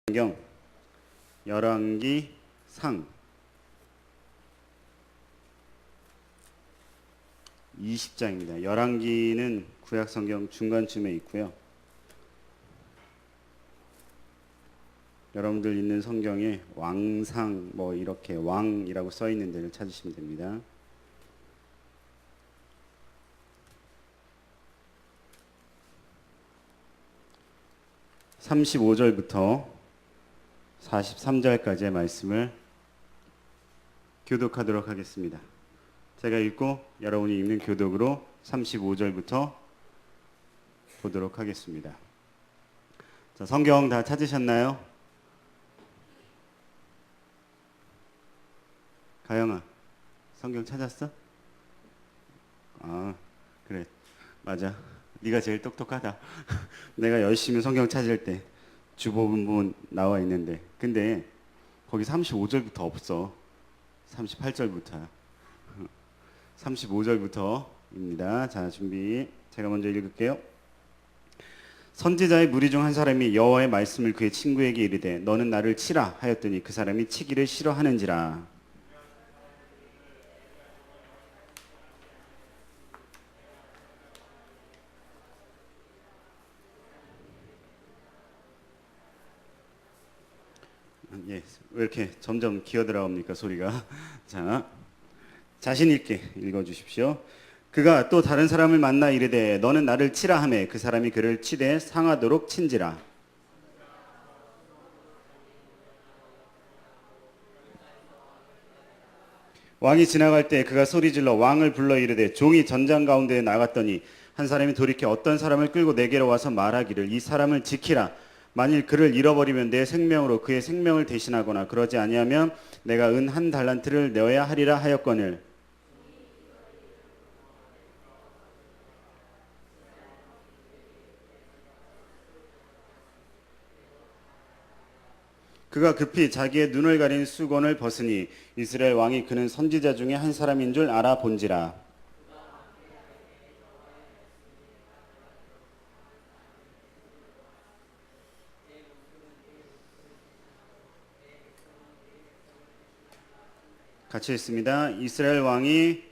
성경 열왕기 상 20장입니다. 열왕기는 구약 성경 중간쯤에 있고요. 여러분들 있는 성경에 왕상 이렇게 왕이라고 써 있는 데를 찾으시면 됩니다. (35절부터) 43절까지의 말씀을 교독하도록 하겠습니다. 제가 읽고 여러분이 읽는 교독으로 35절부터 보도록 하겠습니다. 자, 성경 다 찾으셨나요? 가영아, 성경 찾았어? 아, 그래, 맞아. 네가 제일 똑똑하다. 내가 열심히 성경 찾을 때 주보본 나와 있는데, 근데 거기 35절부터 없어. 38절부터야. 35절부터입니다. 자, 준비. 제가 먼저 읽을게요. 선지자의 무리 중 한 사람이 여호와의 말씀을 그의 친구에게 이르되 너는 나를 치라 하였더니 그 사람이 치기를 싫어하는지라. 예, 왜 이렇게 점점 기어들어옵니까 소리가? 자, 자신 있게 읽어주십시오. 그가 또 다른 사람을 만나 이르되 너는 나를 치라 하매 그 사람이 그를 치되 상하도록 친지라. 왕이 지나갈 때 그가 소리질러 왕을 불러 이르되 종이 전장 가운데에 나갔더니 한 사람이 돌이켜 어떤 사람을 끌고 내게로 와서 말하기를 이 사람을 지키라. 만일 그를 잃어버리면 내 생명으로 그의 생명을 대신하거나 그러지 아니하면 내가 은 1달란트를 내어야 하리라 하였거늘. 그가 급히 자기의 눈을 가린 수건을 벗으니 이스라엘 왕이 그는 선지자 중에 한 사람인 줄 알아본지라. 같이 읽습니다. 이스라엘 왕이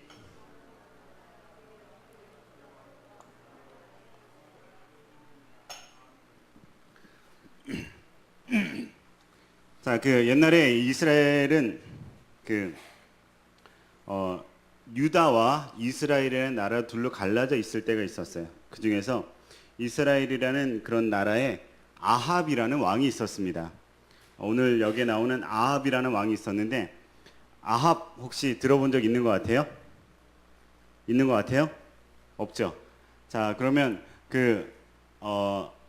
자, 옛날에 이스라엘은 유다와 이스라엘이라는 나라 둘로 갈라져 있을 때가 있었어요. 그 중에서 이스라엘이라는 그런 나라에 아합이라는 왕이 있었습니다. 오늘 여기에 나오는 아합이라는 왕이 있었는데 아합 혹시 들어본 적 있는 것 같아요? 있는 것 같아요? 없죠? 자, 그러면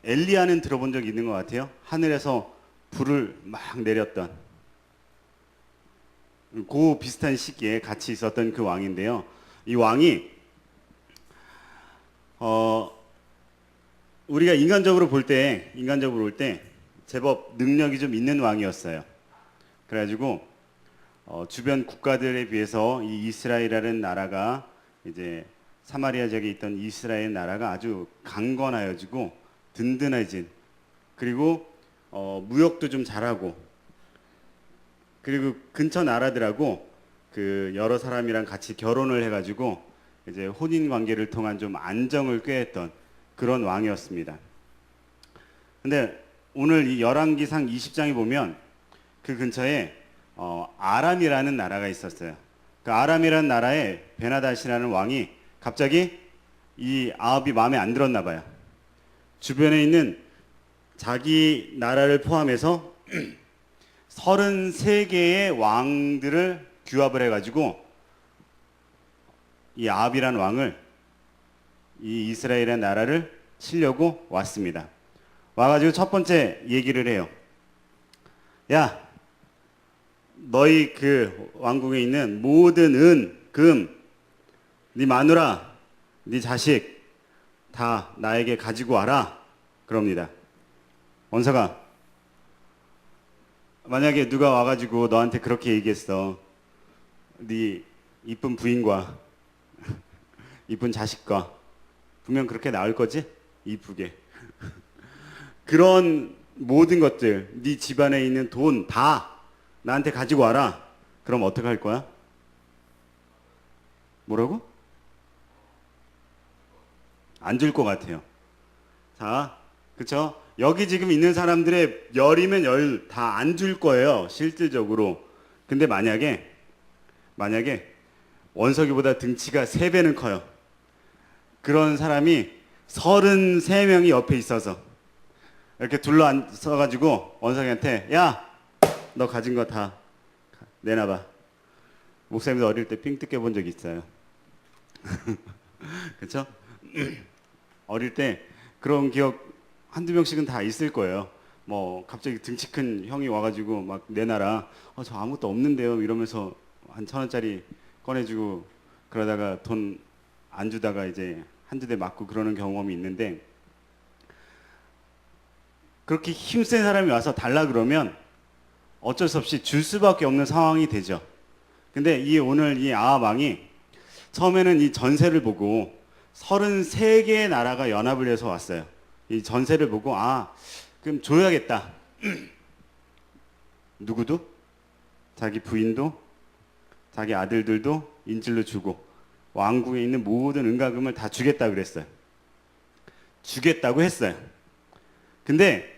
엘리야는 들어본 적 있는 것 같아요? 하늘에서 불을 막 내렸던 그 비슷한 시기에 같이 있었던 그 왕인데요. 이 왕이 우리가 인간적으로 볼 때 제법 능력이 좀 있는 왕이었어요. 그래가지고 주변 국가들에 비해서 이 이스라엘이라는 나라가 이제 사마리아 지역에 있던 이스라엘 나라가 아주 강건하여지고 든든해진, 그리고 무역도 좀 잘하고, 그리고 근처 나라들하고 여러 사람이랑 같이 결혼을 해가지고 이제 혼인 관계를 통한 좀 안정을 꾀했던 그런 왕이었습니다. 근데 오늘 이 열왕기상 20장에 보면 그 근처에 아람이라는 나라가 있었어요. 그 아람이라는 나라에 베나닷이라는 왕이 갑자기 이 아합이 마음에 안 들었나 봐요. 주변에 있는 자기 나라를 포함해서 33개의 왕들을 규합을 해가지고 이 아합이라는 왕을 이 이스라엘의 나라를 치려고 왔습니다. 와가지고 첫 번째 얘기를 해요. 야, 너희 왕국에 있는 모든 은, 금, 네 마누라, 네 자식 다 나에게 가지고 와라. 그럽니다. 원사가, 만약에 누가 와가지고 너한테 그렇게 얘기했어. 네 이쁜 부인과 이쁜 자식과 분명 그렇게 나올 거지? 이쁘게. 그런 모든 것들, 네 집안에 있는 돈 다 나한테 가지고 와라. 그럼 어떻게 할 거야? 뭐라고? 안 줄 것 같아요. 자, 그쵸? 여기 지금 있는 사람들의 열이면 열 다 안 줄 거예요. 실질적으로. 근데 만약에 원석이보다 등치가 3배는 커요. 그런 사람이 33명이 옆에 있어서 이렇게 둘러앉아가지고 원석이한테 야, 너 가진 거 다 내놔봐. 목사님도 어릴 때 삥 뜯겨 본 적 있어요. 그쵸? 어릴 때 그런 기억 한두 명씩은 다 있을 거예요. 뭐 갑자기 등치 큰 형이 와가지고 막 내놔라. 저 아무것도 없는데요. 이러면서 한 1,000원짜리 꺼내주고 그러다가 돈 안 주다가 이제 한두 대 맞고 그러는 경험이 있는데, 그렇게 힘센 사람이 와서 달라 그러면 어쩔 수 없이 줄 수밖에 없는 상황이 되죠. 근데 오늘 이 아합 왕이 처음에는 이 전세를 보고 33개의 나라가 연합을 해서 왔어요. 이 전세를 보고 그럼 줘야겠다. 누구도? 자기 부인도 자기 아들들도 인질로 주고 왕궁에 있는 모든 은가금을 다 주겠다 그랬어요. 주겠다고 했어요. 근데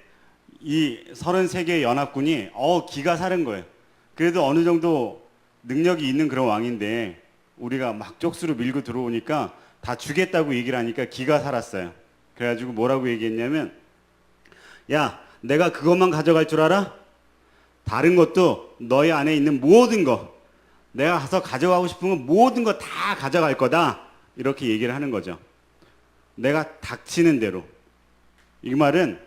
이 33개의 연합군이 기가 사른 거예요. 그래도 어느 정도 능력이 있는 그런 왕인데 우리가 막 쪽수로 밀고 들어오니까 다 주겠다고 얘기를 하니까 기가 살았어요. 그래가지고 뭐라고 얘기했냐면, 야, 내가 그것만 가져갈 줄 알아? 다른 것도 너희 안에 있는 모든 거, 내가 가서 가져가고 싶은 거 모든 거 다 가져갈 거다. 이렇게 얘기를 하는 거죠. 내가 닥치는 대로. 이 말은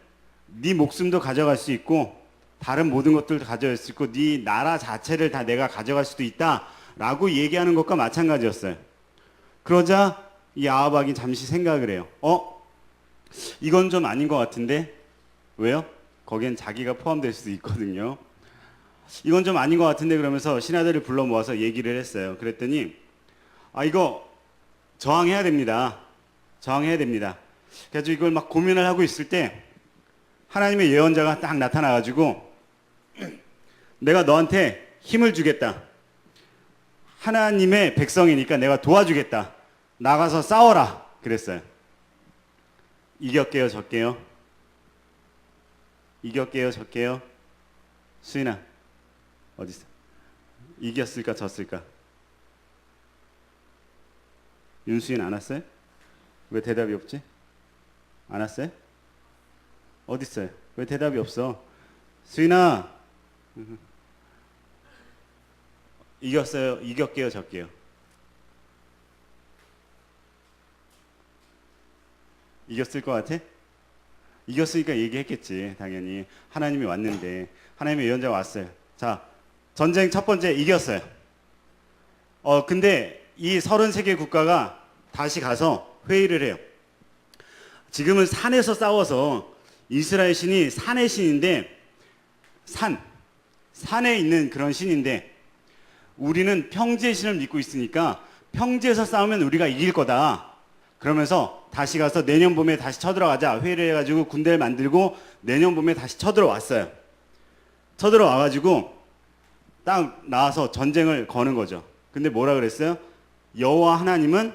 네 목숨도 가져갈 수 있고 다른 모든 것들도 가져갈 수 있고 네 나라 자체를 다 내가 가져갈 수도 있다라고 얘기하는 것과 마찬가지였어요. 그러자 이 아합 왕이 잠시 생각을 해요. 이건 좀 아닌 것 같은데? 왜요? 거기엔 자기가 포함될 수도 있거든요. 이건 좀 아닌 것 같은데 그러면서 신하들을 불러 모아서 얘기를 했어요. 그랬더니 이거 저항해야 됩니다. 저항해야 됩니다. 그래서 이걸 막 고민을 하고 있을 때 하나님의 예언자가 딱 나타나가지고 내가 너한테 힘을 주겠다. 하나님의 백성이니까 내가 도와주겠다. 나가서 싸워라. 그랬어요. 이겼게요, 졌게요? 이겼게요, 졌게요? 수인아, 어디 있어? 이겼을까, 졌을까? 윤수인 안 왔어요? 왜 대답이 없지? 안 왔어요? 어디 있어요? 왜 대답이 없어? 수인아, 이겼어요? 이겼게요, 졌게요? 이겼을 것 같아? 이겼으니까 얘기했겠지, 당연히. 하나님이 왔는데, 하나님의 예언자가 왔어요. 자, 전쟁 첫 번째 이겼어요. 근데 이 33개 국가가 다시 가서 회의를 해요. 지금은 산에서 싸워서 이스라엘 신이 산의 신인데, 산에 있는 그런 신인데, 우리는 평지의 신을 믿고 있으니까 평지에서 싸우면 우리가 이길 거다. 그러면서 다시 가서 내년 봄에 다시 쳐들어가자. 회의를 해가지고 군대를 만들고 내년 봄에 다시 쳐들어왔어요. 쳐들어와가지고 딱 나와서 전쟁을 거는 거죠. 근데 뭐라 그랬어요? 여호와 하나님은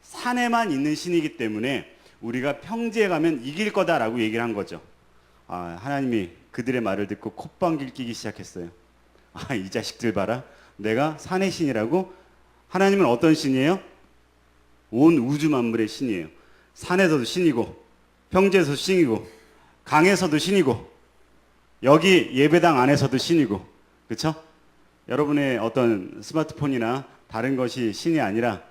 산에만 있는 신이기 때문에 우리가 평지에 가면 이길 거다라고 얘기를 한 거죠. 하나님이 그들의 말을 듣고 콧방귀를 끼기 시작했어요. 이 자식들 봐라. 내가 산의 신이라고? 하나님은 어떤 신이에요? 온 우주 만물의 신이에요. 산에서도 신이고 평지에서도 신이고 강에서도 신이고 여기 예배당 안에서도 신이고, 그렇죠? 여러분의 어떤 스마트폰이나 다른 것이 신이 아니라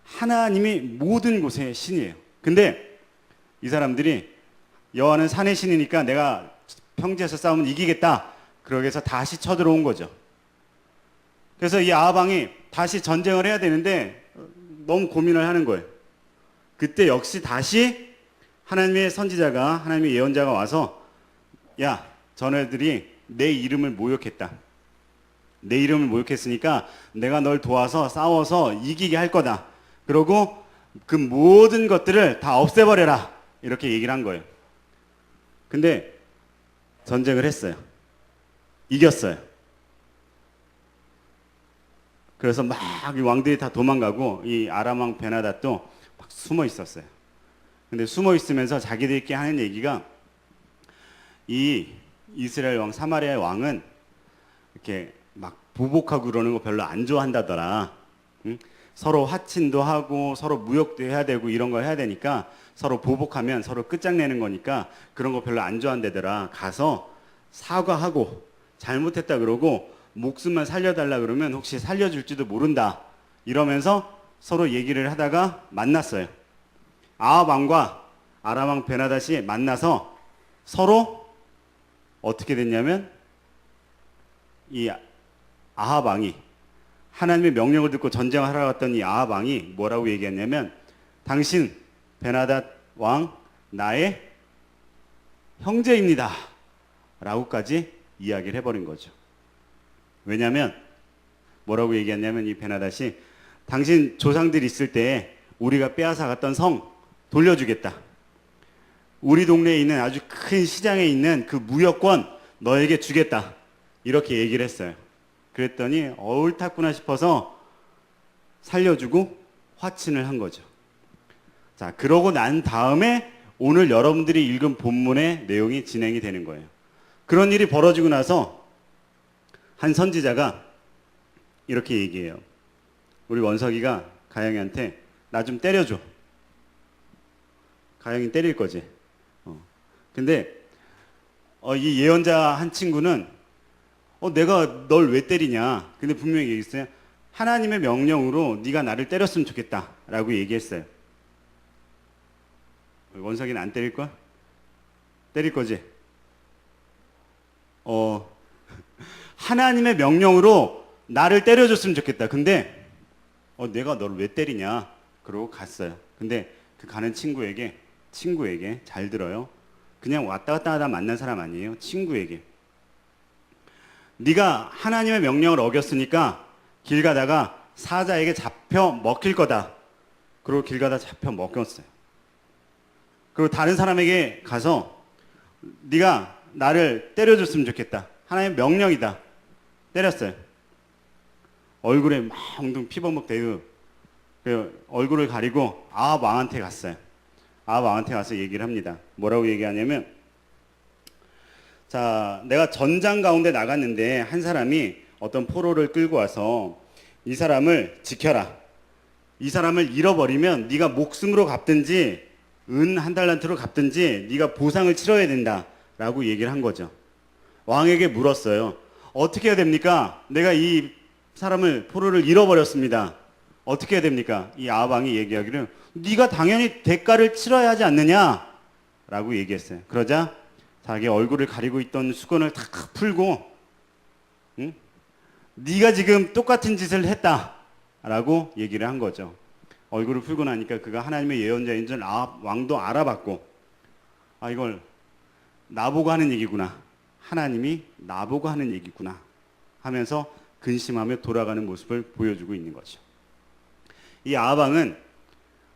하나님이 모든 곳의 신이에요. 근데 이 사람들이 여호와는 산의 신이니까 내가 평지에서 싸우면 이기겠다. 그러기 위해서 다시 쳐들어온 거죠. 그래서 이 아합 왕이 다시 전쟁을 해야 되는데 너무 고민을 하는 거예요. 그때 역시 다시 하나님의 선지자가, 하나님의 예언자가 와서, 야, 전애들이 내 이름을 모욕했다. 내 이름을 모욕했으니까 내가 널 도와서 싸워서 이기게 할 거다. 그러고 그 모든 것들을 다 없애버려라. 이렇게 얘기를 한 거예요. 근데 전쟁을 했어요. 이겼어요. 그래서 막 이 왕들이 다 도망가고 이 아람 왕 베나닷도 막 숨어 있었어요. 근데 숨어 있으면서 자기들끼리 하는 얘기가 이 이스라엘 왕 사마리아 왕은 이렇게 막 보복하고 그러는 거 별로 안 좋아한다더라. 응? 서로 화친도 하고 서로 무역도 해야 되고 이런 거 해야 되니까 서로 보복하면 서로 끝장내는 거니까 그런 거 별로 안 좋아한대더라. 가서 사과하고 잘못했다 그러고 목숨만 살려달라 그러면 혹시 살려줄지도 모른다. 이러면서 서로 얘기를 하다가 만났어요. 아합 왕과 아람 왕 베나닷이 만나서 서로 어떻게 됐냐면 이 아합 왕이 하나님의 명령을 듣고 전쟁하러 갔던 이 아합 왕이 뭐라고 얘기했냐면 당신 베나닷 왕 나의 형제입니다. 라고까지 이야기를 해버린 거죠. 왜냐하면 뭐라고 얘기했냐면 이 베나닷이 당신 조상들 있을 때 우리가 빼앗아 갔던 성 돌려주겠다. 우리 동네에 있는 아주 큰 시장에 있는 그 무역권 너에게 주겠다. 이렇게 얘기를 했어요. 그랬더니 옳았구나 싶어서 살려주고 화친을 한 거죠. 자, 그러고 난 다음에 오늘 여러분들이 읽은 본문의 내용이 진행이 되는 거예요. 그런 일이 벌어지고 나서 한 선지자가 이렇게 얘기해요. 우리 원석이가 가영이한테 나 좀 때려줘. 가영이 때릴 거지. 근데 이 예언자 한 친구는 내가 널 왜 때리냐. 근데 분명히 얘기했어요. 하나님의 명령으로 네가 나를 때렸으면 좋겠다 라고 얘기했어요. 원석이는 안 때릴 거야? 때릴 거지? 하나님의 명령으로 나를 때려줬으면 좋겠다. 근데 내가 너를 왜 때리냐? 그러고 갔어요. 근데 그 가는 친구에게 잘 들어요. 그냥 왔다 갔다 하다 만난 사람 아니에요. 친구에게 네가 하나님의 명령을 어겼으니까 길 가다가 사자에게 잡혀 먹힐 거다. 그리고 길 가다 잡혀 먹였어요. 그리고 다른 사람에게 가서 네가 나를 때려줬으면 좋겠다. 하나님의 명령이다. 때렸어요. 얼굴에 막 엉덩이 피범벅 대고 얼굴을 가리고 아합 왕한테 갔어요. 아합 왕한테 가서 얘기를 합니다. 뭐라고 얘기하냐면 자, 내가 전장 가운데 나갔는데 한 사람이 어떤 포로를 끌고 와서 이 사람을 지켜라. 이 사람을 잃어버리면 네가 목숨으로 갚든지 은 한 달란트로 갚든지 네가 보상을 치러야 된다라고 얘기를 한 거죠. 왕에게 물었어요. 어떻게 해야 됩니까? 내가 이 사람을 포로를 잃어버렸습니다. 어떻게 해야 됩니까? 이 아합 왕이 얘기하기를 네가 당연히 대가를 치러야 하지 않느냐라고 얘기했어요. 그러자 자기 얼굴을 가리고 있던 수건을 탁 풀고 응? 네가 지금 똑같은 짓을 했다라고 얘기를 한 거죠. 얼굴을 풀고 나니까 그가 하나님의 예언자인 줄 아합 왕도 알아봤고 이걸 나보고 하는 얘기구나. 하나님이 나보고 하는 얘기구나 하면서 근심하며 돌아가는 모습을 보여주고 있는 거죠. 이 아합 왕은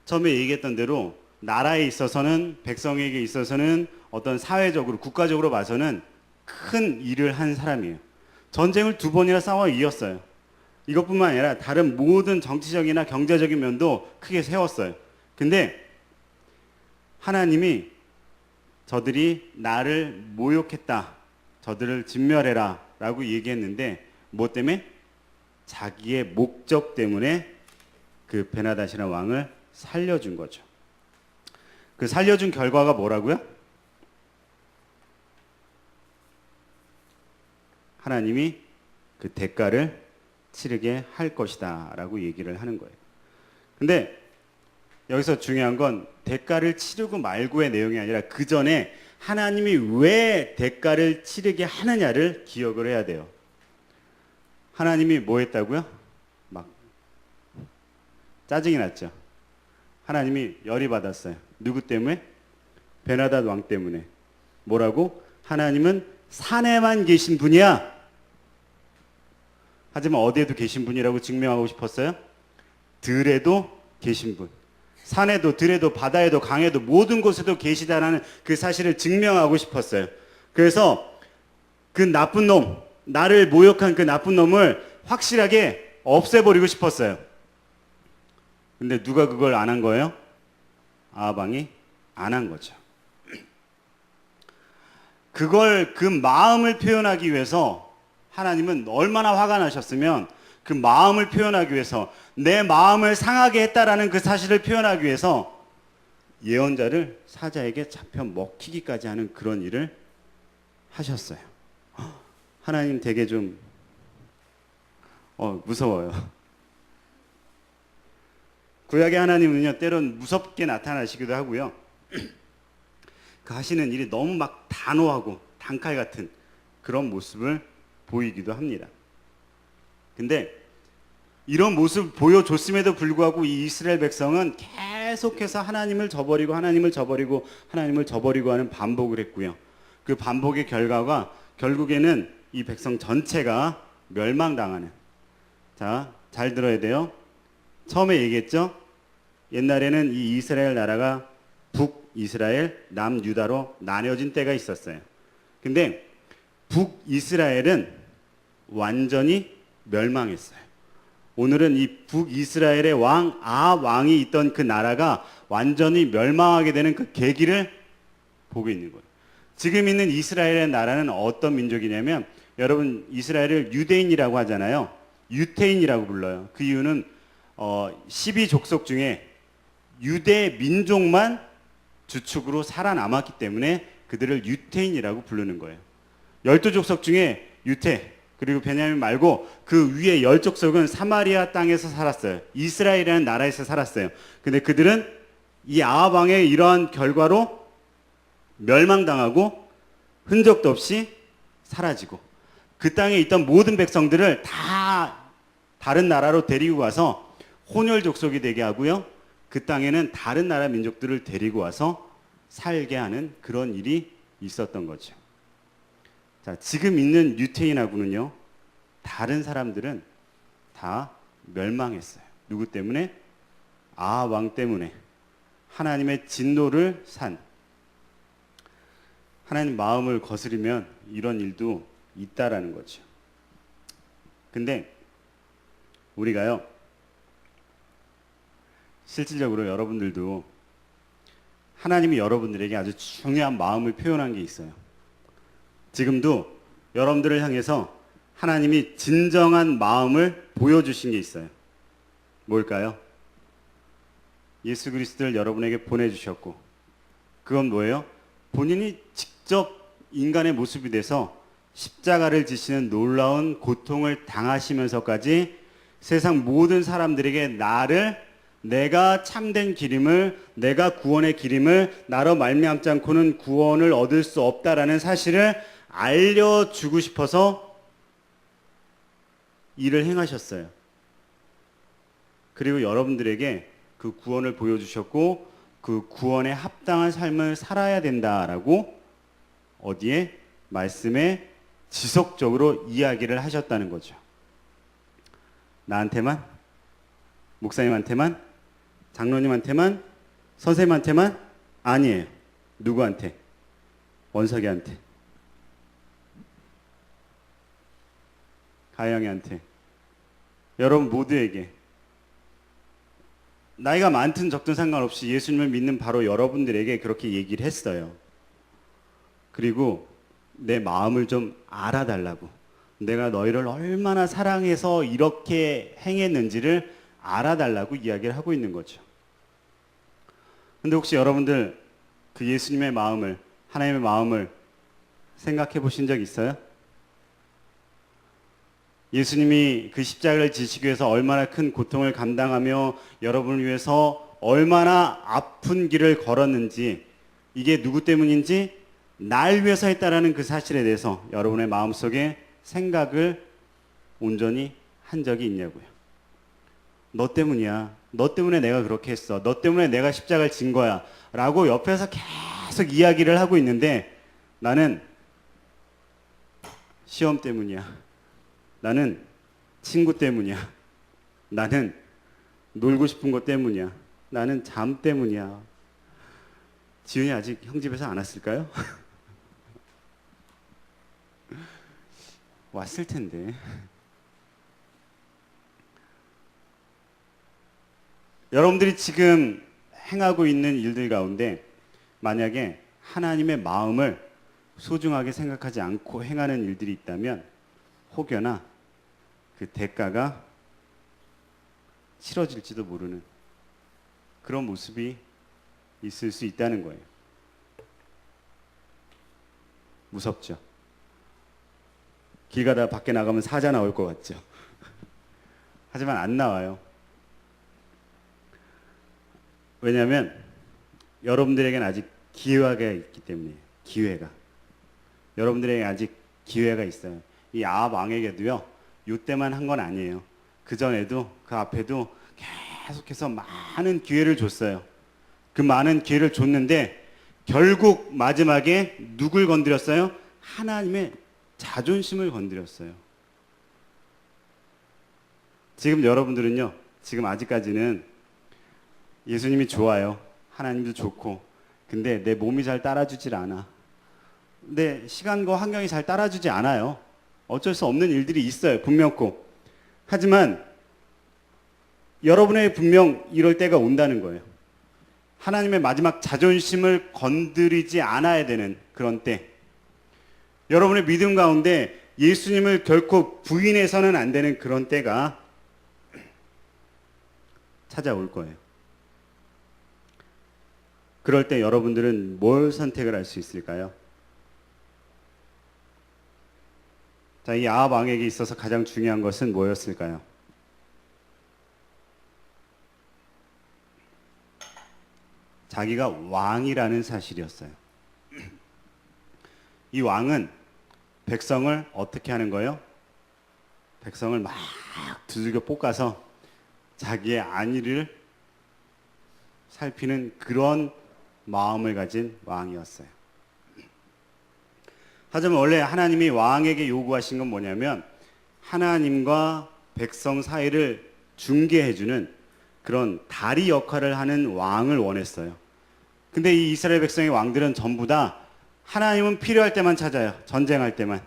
처음에 얘기했던 대로 나라에 있어서는 백성에게 있어서는 어떤 사회적으로 국가적으로 봐서는 큰 일을 한 사람이에요. 전쟁을 2번이나 싸워 이겼어요. 이것뿐만 아니라 다른 모든 정치적이나 경제적인 면도 크게 세웠어요. 근데 하나님이 저들이 나를 모욕했다. 저들을 진멸해라 라고 얘기했는데 뭐 때문에? 자기의 목적 때문에 그 베나닷이라는 왕을 살려준 거죠. 그 살려준 결과가 뭐라고요? 하나님이 그 대가를 치르게 할 것이다 라고 얘기를 하는 거예요. 근데 여기서 중요한 건 대가를 치르고 말고의 내용이 아니라 그 전에 하나님이 왜 대가를 치르게 하느냐를 기억을 해야 돼요. 하나님이 뭐 했다고요? 막 짜증이 났죠. 하나님이 열이 받았어요. 누구 때문에? 베나닷 왕 때문에. 뭐라고? 하나님은 산에만 계신 분이야. 하지만 어디에도 계신 분이라고 증명하고 싶었어요? 들에도 계신 분. 산에도 들에도 바다에도 강에도 모든 곳에도 계시다라는 그 사실을 증명하고 싶었어요. 그래서 그 나쁜 놈, 나를 모욕한 그 나쁜 놈을 확실하게 없애버리고 싶었어요. 근데 누가 그걸 안 한 거예요? 아합 왕이 안 한 거죠. 그걸 그 마음을 표현하기 위해서 하나님은 얼마나 화가 나셨으면 그 마음을 표현하기 위해서 내 마음을 상하게 했다라는 그 사실을 표현하기 위해서 예언자를 사자에게 잡혀 먹히기까지 하는 그런 일을 하셨어요. 하나님 되게 좀 무서워요. 구약의 하나님은요 때론 무섭게 나타나시기도 하고요. 그 하시는 일이 너무 막 단호하고 단칼 같은 그런 모습을 보이기도 합니다. 근데 이런 모습을 보여줬음에도 불구하고 이 이스라엘 백성은 계속해서 하나님을 저버리고 하나님을 저버리고 하나님을 저버리고 하는 반복을 했고요. 그 반복의 결과가 결국에는 이 백성 전체가 멸망당하는. 자, 잘 들어야 돼요. 처음에 얘기했죠. 옛날에는 이 이스라엘 나라가 북이스라엘, 남유다로 나뉘어진 때가 있었어요. 근데 북이스라엘은 완전히 멸망했어요. 오늘은 이 북이스라엘의 왕 아합 왕이 있던 그 나라가 완전히 멸망하게 되는 그 계기를 보고 있는 거예요. 지금 있는 이스라엘의 나라는 어떤 민족이냐면 여러분 이스라엘을 유대인이라고 하잖아요. 유태인이라고 불러요. 그 이유는 12족속 중에 유대 민족만 주축으로 살아남았기 때문에 그들을 유태인이라고 부르는 거예요. 12족속 중에 유태 그리고 베냐민 말고 그 위에 10족속은 사마리아 땅에서 살았어요. 이스라엘이라는 나라에서 살았어요. 근데 그들은 이 아합 왕의 이러한 결과로 멸망당하고 흔적도 없이 사라지고 그 땅에 있던 모든 백성들을 다 다른 나라로 데리고 가서 혼혈 족속이 되게 하고요. 그 땅에는 다른 나라 민족들을 데리고 와서 살게 하는 그런 일이 있었던 거죠. 자, 지금 있는 유태인하고는요, 다른 사람들은 다 멸망했어요. 누구 때문에? 아합 왕 때문에. 하나님의 진노를 산. 하나님 마음을 거스르면 이런 일도 있다라는 거죠. 근데 우리가요, 실질적으로 여러분들도 하나님이 여러분들에게 아주 중요한 마음을 표현한 게 있어요. 지금도 여러분들을 향해서 하나님이 진정한 마음을 보여주신 게 있어요. 뭘까요? 예수 그리스도를 여러분에게 보내주셨고, 그건 뭐예요? 본인이 직접 인간의 모습이 돼서 십자가를 지시는 놀라운 고통을 당하시면서까지 세상 모든 사람들에게 내가 참된 길임을, 내가 구원의 길임을, 나로 말미암지 않고는 구원을 얻을 수 없다라는 사실을 알려주고 싶어서 일을 행하셨어요. 그리고 여러분들에게 그 구원을 보여주셨고 그 구원에 합당한 삶을 살아야 된다라고 어디에? 말씀에 지속적으로 이야기를 하셨다는 거죠. 나한테만? 목사님한테만? 장로님한테만? 선생님한테만? 아니에요. 누구한테? 원석이한테. 가영이한테. 여러분 모두에게. 나이가 많든 적든 상관없이 예수님을 믿는 바로 여러분들에게 그렇게 얘기를 했어요. 그리고 내 마음을 좀 알아달라고. 내가 너희를 얼마나 사랑해서 이렇게 행했는지를 알아달라고 이야기를 하고 있는 거죠. 근데 혹시 여러분들 그 예수님의 마음을, 하나님의 마음을 생각해 보신 적 있어요? 예수님이 그 십자가를 지시기 위해서 얼마나 큰 고통을 감당하며 여러분을 위해서 얼마나 아픈 길을 걸었는지, 이게 누구 때문인지 날 위해서 했다라는 그 사실에 대해서 여러분의 마음속에 생각을 온전히 한 적이 있냐고요. 너 때문이야. 너 때문에 내가 그렇게 했어. 너 때문에 내가 십자가를 진 거야. 라고 옆에서 계속 이야기를 하고 있는데 나는 시험 때문이야. 나는 친구 때문이야. 나는 놀고 싶은 것 때문이야. 나는 잠 때문이야. 지훈이 아직 형 집에서 안 왔을까요? 왔을 텐데. 여러분들이 지금 행하고 있는 일들 가운데 만약에 하나님의 마음을 소중하게 생각하지 않고 행하는 일들이 있다면 혹여나 그 대가가 치러질지도 모르는 그런 모습이 있을 수 있다는 거예요. 무섭죠? 길 가다 밖에 나가면 사자 나올 것 같죠? 하지만 안 나와요. 왜냐하면 여러분들에게는 아직 기회가 있기 때문에. 기회가. 여러분들에게 아직 기회가 있어요. 이 아합 왕에게도요, 이때만 한 건 아니에요. 그 전에도 그 앞에도 계속해서 많은 기회를 줬어요. 그 많은 기회를 줬는데 결국 마지막에 누굴 건드렸어요? 하나님의 자존심을 건드렸어요. 지금 여러분들은요, 지금 아직까지는 예수님이 좋아요. 하나님도 좋고. 근데 내 몸이 잘 따라주질 않아. 근데 시간과 환경이 잘 따라주지 않아요. 어쩔 수 없는 일들이 있어요. 분명코. 하지만 여러분의 분명 이럴 때가 온다는 거예요. 하나님의 마지막 자존심을 건드리지 않아야 되는 그런 때. 여러분의 믿음 가운데 예수님을 결코 부인해서는 안 되는 그런 때가 찾아올 거예요. 그럴 때 여러분들은 뭘 선택을 할 수 있을까요? 자, 이 아합 왕에게 있어서 가장 중요한 것은 뭐였을까요? 자기가 왕이라는 사실이었어요. 이 왕은 백성을 어떻게 하는 거예요? 백성을 막 두들겨 볶아서 자기의 안위를 살피는 그런 마음을 가진 왕이었어요. 하지만 원래 하나님이 왕에게 요구하신 건 뭐냐면 하나님과 백성 사이를 중개해주는 그런 다리 역할을 하는 왕을 원했어요. 근데 이 이스라엘 백성의 왕들은 전부 다 하나님은 필요할 때만 찾아요. 전쟁할 때만.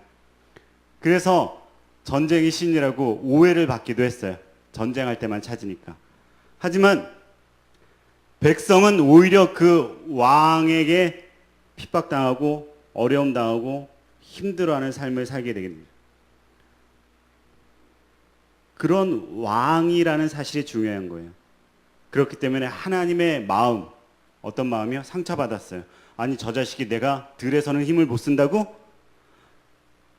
그래서 전쟁이 신이라고 오해를 받기도 했어요. 전쟁할 때만 찾으니까. 하지만 백성은 오히려 그 왕에게 핍박당하고 어려움 당하고 힘들어하는 삶을 살게 되겠네요. 그런 왕이라는 사실이 중요한 거예요. 그렇기 때문에 하나님의 마음, 어떤 마음이요? 상처받았어요. 아니 저 자식이 내가 들에서는 힘을 못 쓴다고?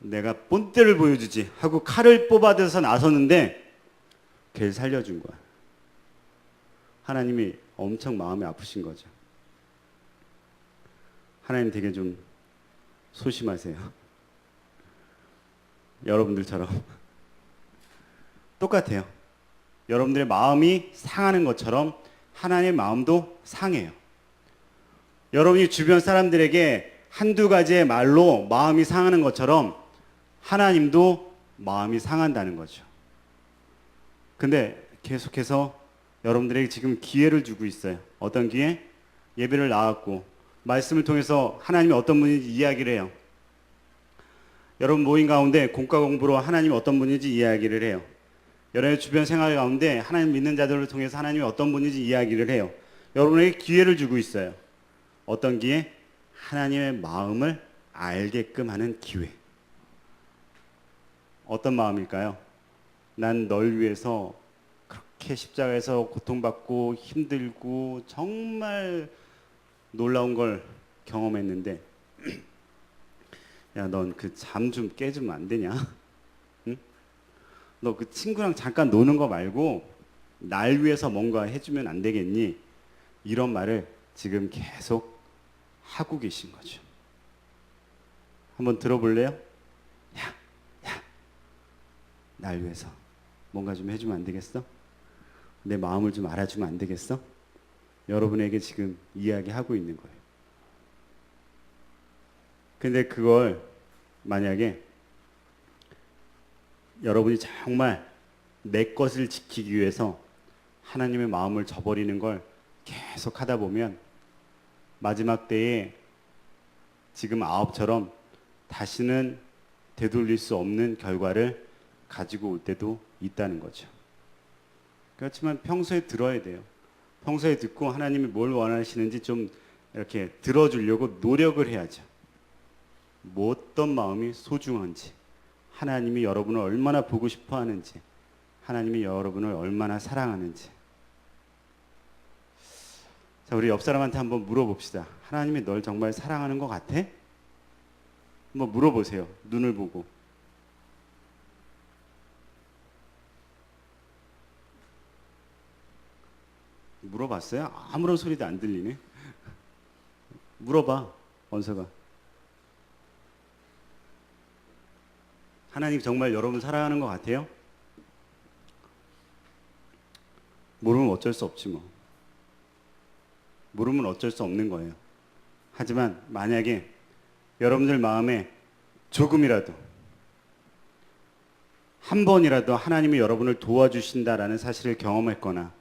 내가 본때를 보여주지 하고 칼을 뽑아대서 나섰는데 걔를 살려준 거야. 하나님이 엄청 마음이 아프신 거죠. 하나님 되게 좀 소심하세요. 여러분들처럼 똑같아요. 여러분들의 마음이 상하는 것처럼 하나님의 마음도 상해요. 여러분이 주변 사람들에게 한두 가지의 말로 마음이 상하는 것처럼 하나님도 마음이 상한다는 거죠. 근데 계속해서 여러분들에게 지금 기회를 주고 있어요. 어떤 기회? 예배를 나왔고 말씀을 통해서 하나님이 어떤 분인지 이야기를 해요. 여러분 모임 가운데 공과 공부로 하나님이 어떤 분인지 이야기를 해요. 여러분의 주변 생활 가운데 하나님 믿는 자들을 통해서 하나님이 어떤 분인지 이야기를 해요. 여러분에게 기회를 주고 있어요. 어떤 기회? 하나님의 마음을 알게끔 하는 기회. 어떤 마음일까요? 난 널 위해서 그렇게 십자가에서 고통받고 힘들고 정말 놀라운 걸 경험했는데 야, 넌 그 잠 좀 깨주면 안 되냐? 응? 너 그 친구랑 잠깐 노는 거 말고 날 위해서 뭔가 해주면 안 되겠니? 이런 말을 지금 계속 하고 계신 거죠. 한번 들어볼래요? 야, 날 위해서 뭔가 좀 해주면 안 되겠어? 내 마음을 좀 알아주면 안 되겠어? 여러분에게 지금 이야기하고 있는 거예요. 근데 그걸 만약에 여러분이 정말 내 것을 지키기 위해서 하나님의 마음을 저버리는 걸 계속 하다 보면 마지막 때에 지금 아합처럼 다시는 되돌릴 수 없는 결과를 가지고 올 때도 있다는 거죠. 그렇지만 평소에 들어야 돼요. 평소에 듣고 하나님이 뭘 원하시는지 좀 이렇게 들어주려고 노력을 해야죠. 뭐 어떤 마음이 소중한지, 하나님이 여러분을 얼마나 보고 싶어 하는지, 하나님이 여러분을 얼마나 사랑하는지. 자, 우리 옆 사람한테 한번 물어봅시다. 하나님이 널 정말 사랑하는 것 같아? 한번 물어보세요. 눈을 보고. 물어봤어요? 아무런 소리도 안 들리네. 물어봐, 원서가. 하나님 정말 여러분 사랑하는 것 같아요? 모르면 어쩔 수 없지 뭐. 모르면 어쩔 수 없는 거예요. 하지만 만약에 여러분들 마음에 조금이라도, 한 번이라도 하나님이 여러분을 도와주신다라는 사실을 경험했거나,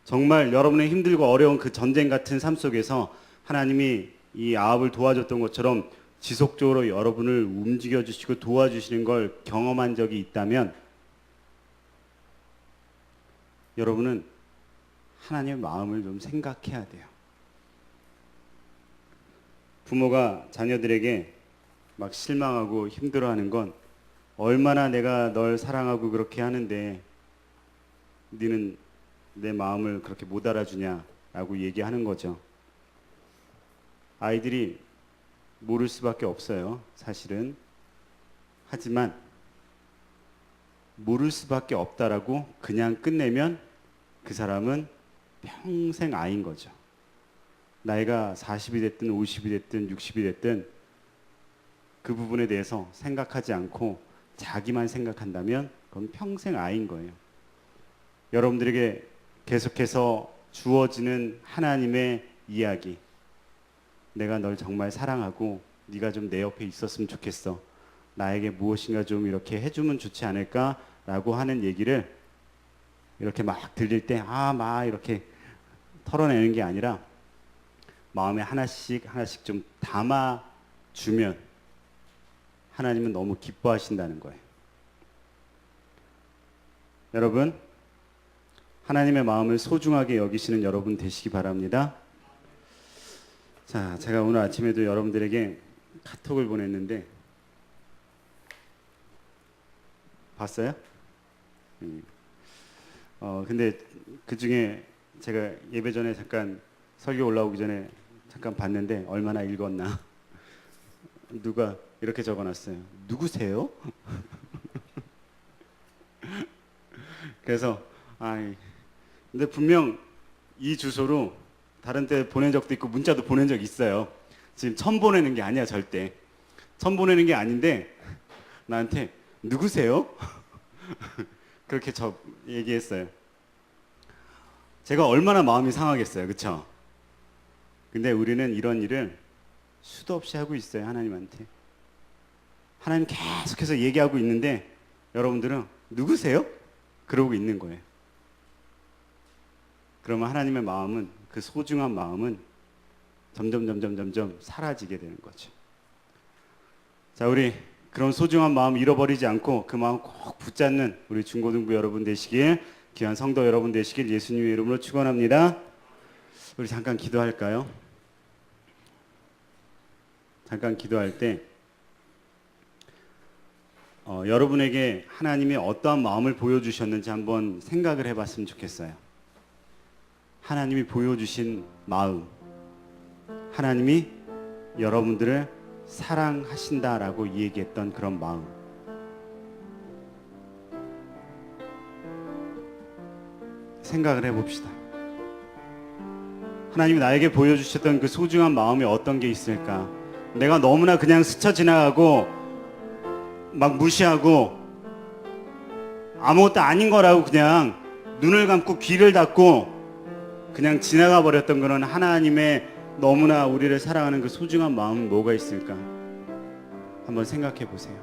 정말 여러분의 힘들고 어려운 그 전쟁 같은 삶 속에서 하나님이 이 아합을 도와줬던 것처럼 지속적으로 여러분을 움직여 주시고 도와주시는 걸 경험한 적이 있다면, 여러분은 하나님의 마음을 좀 생각해야 돼요. 부모가 자녀들에게 막 실망하고 힘들어하는 건 얼마나 내가 널 사랑하고 그렇게 하는데 너는 내 마음을 그렇게 못 알아주냐라고 얘기하는 거죠. 아이들이 모를 수밖에 없어요, 사실은. 하지만 모를 수밖에 없다라고 그냥 끝내면 그 사람은 평생 아이인 거죠. 나이가 40이 됐든 50이 됐든 60이 됐든 그 부분에 대해서 생각하지 않고 자기만 생각한다면 그건 평생 아이인 거예요. 여러분들에게 계속해서 주어지는 하나님의 이야기, 내가 널 정말 사랑하고 네가 좀 내 옆에 있었으면 좋겠어, 나에게 무엇인가 좀 이렇게 해주면 좋지 않을까라고 하는 얘기를 이렇게 막 들릴 때 막 이렇게 털어내는 게 아니라 마음에 하나씩 하나씩 좀 담아주면 하나님은 너무 기뻐하신다는 거예요. 여러분, 하나님의 마음을 소중하게 여기시는 여러분 되시기 바랍니다. 자, 제가 오늘 아침에도 여러분들에게 카톡을 보냈는데 봤어요? 근데 그 중에 제가 예배 전에 잠깐 설교 올라오기 전에 잠깐 봤는데 얼마나 읽었나. 누가 이렇게 적어놨어요. 누구세요? 그래서 근데 분명 이 주소로 다른 때 보낸 적도 있고 문자도 보낸 적 있어요. 지금 처음 보내는 게 아니야, 절대. 처음 보내는 게 아닌데 나한테 누구세요? 그렇게 얘기했어요. 제가 얼마나 마음이 상하겠어요, 그렇죠? 근데 우리는 이런 일을 수도 없이 하고 있어요, 하나님한테. 하나님 계속해서 얘기하고 있는데 여러분들은 누구세요? 그러고 있는 거예요. 그러면 하나님의 마음은, 그 소중한 마음은 점점 사라지게 되는 거죠. 자, 우리 그런 소중한 마음 잃어버리지 않고 그 마음 꼭 붙잡는 우리 중고등부 여러분 되시길, 귀한 성도 여러분 되시길 예수님의 이름으로 축원합니다. 우리 잠깐 기도할까요? 잠깐 기도할 때 여러분에게 하나님이 어떠한 마음을 보여주셨는지 한번 생각을 해봤으면 좋겠어요. 하나님이 보여주신 마음, 하나님이 여러분들을 사랑하신다라고 얘기했던 그런 마음, 생각을 해봅시다. 하나님이 나에게 보여주셨던 그 소중한 마음이 어떤 게 있을까? 내가 너무나 그냥 스쳐 지나가고 막 무시하고 아무것도 아닌 거라고 그냥 눈을 감고 귀를 닫고 그냥 지나가 버렸던 그런 하나님의 너무나 우리를 사랑하는 그 소중한 마음은 뭐가 있을까? 한번 생각해 보세요.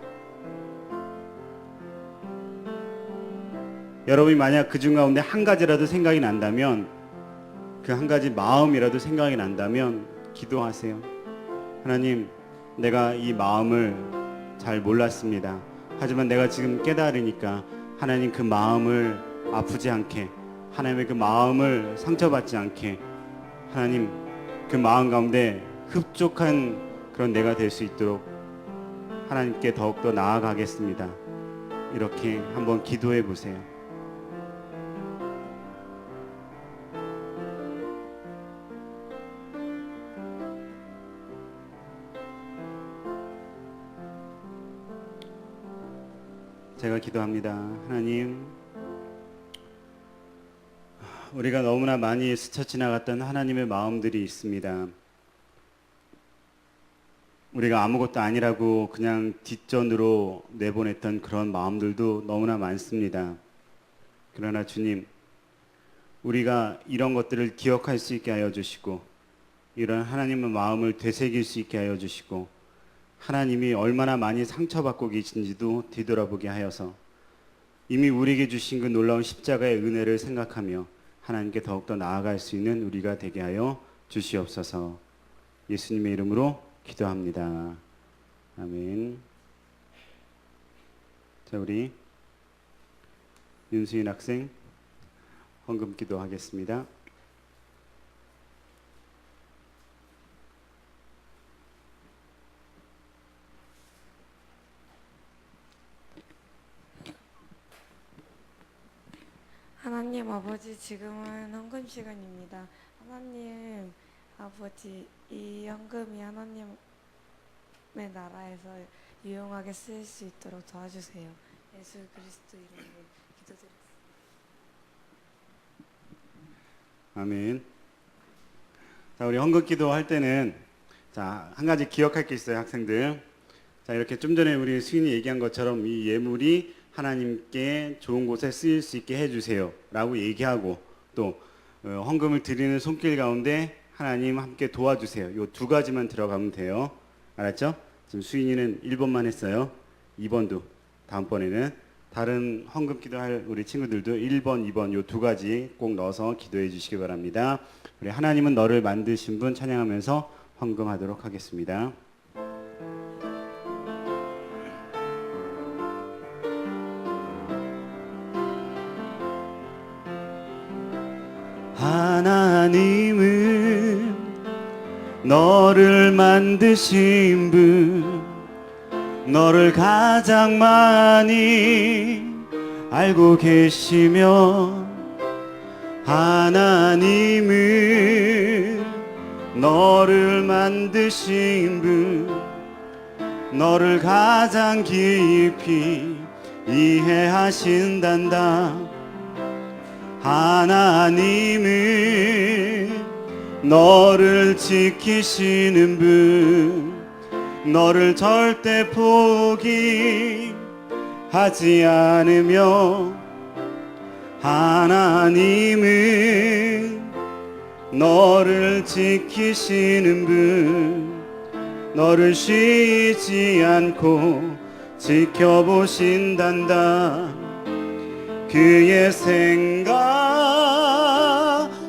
여러분이 만약 그중 가운데 한 가지라도 생각이 난다면, 그 한 가지 마음이라도 생각이 난다면 기도하세요. 하나님, 내가 이 마음을 잘 몰랐습니다. 하지만 내가 지금 깨달으니까 하나님 그 마음을 아프지 않게, 하나님의 그 마음을 상처받지 않게, 하나님 그 마음 가운데 흡족한 그런 내가 될 수 있도록 하나님께 더욱더 나아가겠습니다. 이렇게 한번 기도해 보세요. 제가 기도합니다. 하나님, 우리가 너무나 많이 스쳐 지나갔던 하나님의 마음들이 있습니다. 우리가 아무것도 아니라고 그냥 뒷전으로 내보냈던 그런 마음들도 너무나 많습니다. 그러나 주님, 우리가 이런 것들을 기억할 수 있게 하여 주시고, 이런 하나님의 마음을 되새길 수 있게 하여 주시고, 하나님이 얼마나 많이 상처받고 계신지도 뒤돌아보게 하여서 이미 우리에게 주신 그 놀라운 십자가의 은혜를 생각하며 하나님께 더욱더 나아갈 수 있는 우리가 되게 하여 주시옵소서. 예수님의 이름으로 기도합니다. 아멘. 자, 우리 윤수인 학생 헌금 기도하겠습니다. 하나님 아버지, 지금은 헌금 시간입니다. 하나님 아버지, 이 헌금이 하나님의 나라에서 유용하게 쓰일 수 있도록 도와주세요. 예수 그리스도 이름으로 기도드립니다. 아멘. 자, 우리 헌금 기도할 때는 자, 한 가지 기억할 게 있어요, 학생들. 자, 이렇게 좀 전에 우리 수인이 얘기한 것처럼 이 예물이 하나님께 좋은 곳에 쓰일 수 있게 해주세요 라고 얘기하고, 또 헌금을 드리는 손길 가운데 하나님 함께 도와주세요, 요 두 가지만 들어가면 돼요. 알았죠? 지금 수인이는 1번만 했어요. 2번도 다음번에는 다른 헌금 기도할 우리 친구들도 1번, 2번 요 두 가지 꼭 넣어서 기도해 주시기 바랍니다. 우리 하나님은 너를 만드신 분 찬양하면서 헌금하도록 하겠습니다. 하나님은 너를 만드신 분, 너를 가장 많이 알고 계시며, 하나님은 너를 만드신 분, 너를 가장 깊이 이해하신단다. 하나님은 너를 지키시는 분, 너를 절대 포기하지 않으며, 하나님은 너를 지키시는 분, 너를 쉬지 않고 지켜보신단다. 그의 생각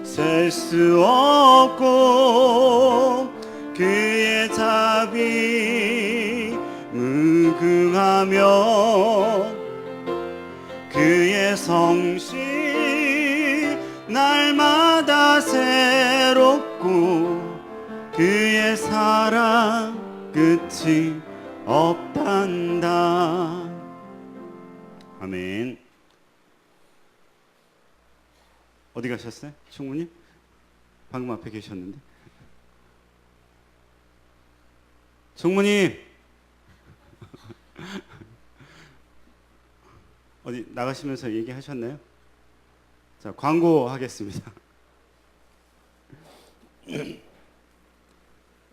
셀 수 없고, 그의 자비 무궁하며, 그의 성실 날마다 새롭고, 그의 사랑 끝이 없단다. 아멘. 어디 가셨어요? 충무님? 방금 앞에 계셨는데. 충무님! 어디 나가시면서 얘기하셨나요? 자, 광고 하겠습니다.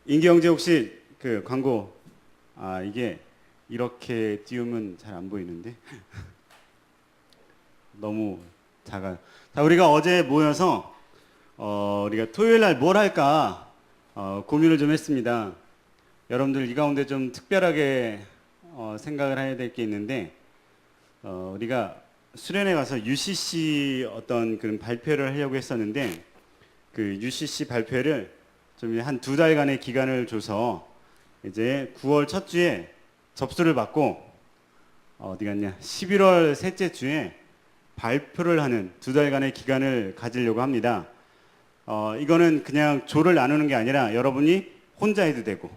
인기영재 혹시 그 광고, 이게 이렇게 띄우면 잘 안 보이는데 너무 작아요. 자, 우리가 어제 모여서 우리가 토요일 날 뭘 할까 고민을 좀 했습니다. 여러분들 이 가운데 좀 특별하게 생각을 해야 될 게 있는데, 우리가 수련회 가서 UCC 어떤 그런 발표를 하려고 했었는데, 그 UCC 발표를 좀 한 2달간의 기간을 줘서 이제 9월 첫 주에 접수를 받고 어디 갔냐? 11월 셋째 주에 발표를 하는 2달간의 기간을 가지려고 합니다. 이거는 그냥 조를 나누는 게 아니라 여러분이 혼자 해도 되고,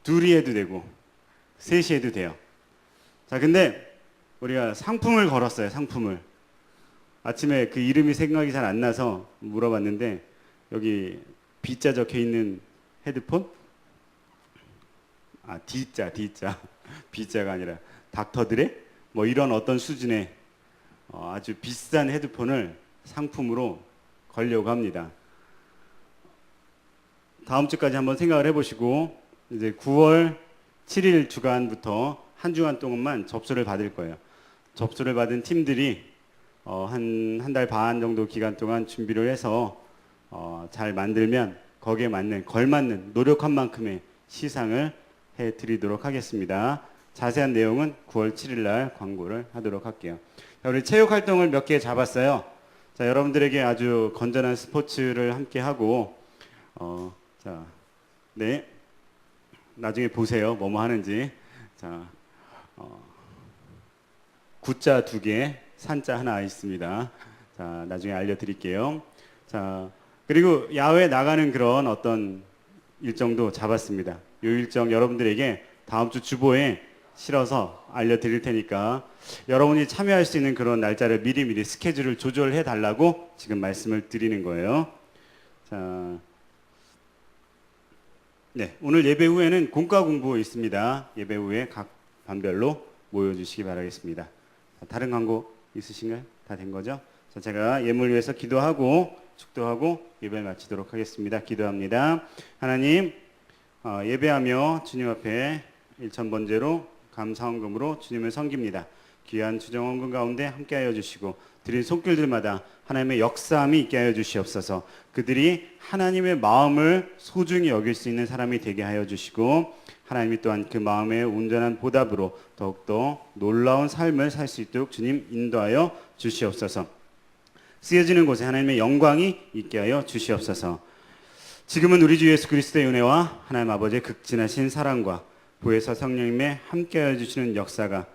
둘이 해도 되고, 셋이 해도 돼요. 자, 근데 우리가 상품을 걸었어요, 상품을. 아침에 그 이름이 생각이 잘 안 나서 물어봤는데, 여기 B자 적혀 있는 헤드폰? D자. B자가 아니라 닥터드레? 뭐 이런 어떤 수준의 아주 비싼 헤드폰을 상품으로 걸려고 합니다. 다음 주까지 한번 생각을 해보시고 이제 9월 7일 주간부터 한 주간 동안만 접수를 받을 거예요. 접수를 받은 팀들이 한 달 반 정도 기간 동안 준비를 해서 잘 만들면 거기에 맞는 걸맞는 노력한 만큼의 시상을 해드리도록 하겠습니다. 자세한 내용은 9월 7일 날 광고를 하도록 할게요. 자, 우리 체육 활동을 몇 개 잡았어요. 자, 여러분들에게 아주 건전한 스포츠를 함께 하고 자, 네, 나중에 보세요. 뭐뭐 하는지. 자, 구자 2개, 산자 하나 있습니다. 자, 나중에 알려드릴게요. 자, 그리고 야외 나가는 그런 어떤 일정도 잡았습니다. 이 일정 여러분들에게 다음 주 주보에 실어서 알려드릴 테니까 여러분이 참여할 수 있는 그런 날짜를 미리미리 스케줄을 조절해 달라고 지금 말씀을 드리는 거예요. 자, 네, 오늘 예배 후에는 공과 공부 있습니다. 예배 후에 각 반별로 모여주시기 바라겠습니다. 자, 다른 광고 있으신가요? 다 된 거죠? 자, 제가 예물 위해서 기도하고 축도하고 예배를 마치도록 하겠습니다. 기도합니다. 하나님, 예배하며 주님 앞에 일천번제로 감사헌금으로 주님을 섬깁니다. 귀한 주정헌금 가운데 함께하여 주시고 드린 손길들마다 하나님의 역사함이 있게 하여 주시옵소서. 그들이 하나님의 마음을 소중히 여길 수 있는 사람이 되게 하여 주시고 하나님이 또한 그 마음의 온전한 보답으로 더욱더 놀라운 삶을 살 수 있도록 주님 인도하여 주시옵소서. 쓰여지는 곳에 하나님의 영광이 있게 하여 주시옵소서. 지금은 우리 주 예수 그리스도의 은혜와 하나님 아버지의 극진하신 사랑과 보혜사 성령님의 함께하여 주시는 역사가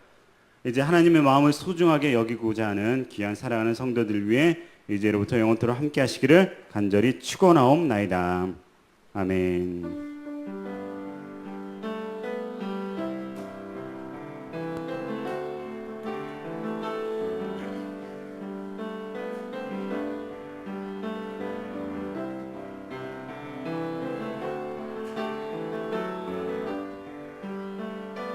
이제 하나님의 마음을 소중하게 여기고자 하는 귀한 사랑하는 성도들 위해 이제로부터 영원토록 함께 하시기를 간절히 축원하옵나이다. 아멘.